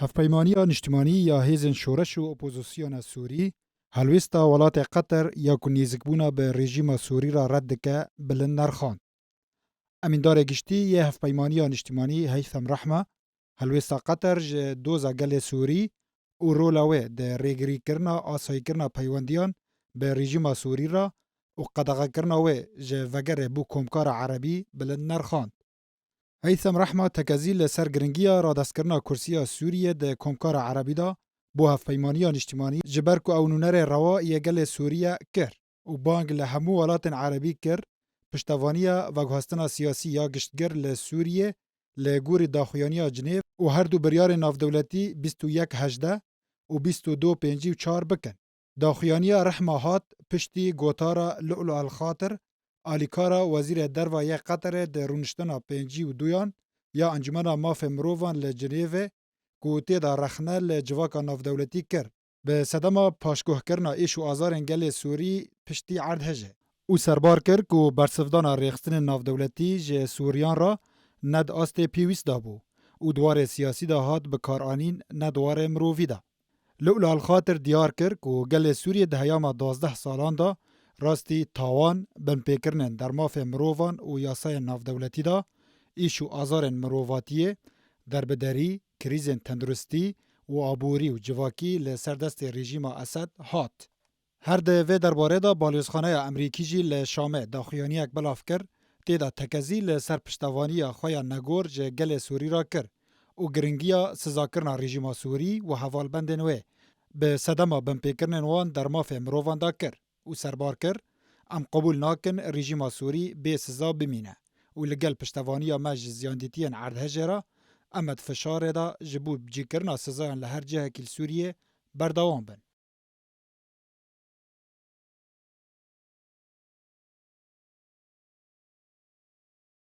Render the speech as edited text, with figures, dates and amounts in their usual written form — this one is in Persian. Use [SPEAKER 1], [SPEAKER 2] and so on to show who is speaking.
[SPEAKER 1] هفپیمانیya نیشتیمانی یا هیزن شورش و اپوزیسیون سوری هلویستا ولات قطر یا کو نزیکبونا به رژیم سوری را رد دکه بلند نرخاند. امیندار گشتی یه هفپیمانیya نیشتیمانی هیثم رحمه هلویستا قطر ج دوزا گل سوری او رولاوه ده ریگری کرنا آسایی کرنا پیوندیان به رژیم سوری را و قدغه کرنا وه ج وگر بو کمکار عربی بلند نرخاند. هیثم رحمه تکزی لسر گرنگیا را دست کرنا کرسیا سوریه ده کمکار عربی دا بو هفپیمانیya نیشتیمانی جبر کو اونونر روا یه گل سوریه کر و بانگ لهمو ولات عربی کر پشتوانیya وگهاستنا سیاسی یا گشتگر لسوریه لگوری داخویانیya جنیو و هر دو بریار نافدولتی 21/18 و 22/54 بکن. داخویانیya رحمه هات پشتی گوتارا لؤلؤ الخاطر آلیکارا وزیر دروای قطر در رونشتنا 52 یا انجمنا ماف مروان لجنیو کو تیدا رخنه لجواکا نافدولتی کر به صدما پاشگوه کرنا ایش و آزار گل سوری پشتی عرض هجه او سربار کر کو برسفدانا ریخستن نافدولتی ج سوریان را ند آست پیویس دا بو او دوار سیاسی دا هات بکارانین ندوار مرووی دا. لؤلؤ الخاطر دیار کر کو گل سوری ده هیاما 12 سالان دا راستی تاوان بن پیکرنن در ماف مرووان و یاسای نافدولتی دا ایش و آزار مروواتیه در بدری کریزن تندرستی و آبوری و جواکی لسردست رژیم اسد هات. هر ده و درباره دا بالیوزخانه امریکی جی لشامه داخویانی یک بلاف کر تیدا تکزی لسر پشتوانی خویا نگور ج گل سوری را کر و گرنگیا سزاکرنا رژیم سوری و حوالبند نوه به صدما بن پیکرنن وان در ماف مرووان دا کر و سربار کر ام قبول ناکن رژیم سوری به سزا بمینه و لگل پشتوانیya مج زیاندیتین عرض هجرا امد فشار دا جبو بجی کرنا سزایان لهر جهه کل سوریه بردوام بن.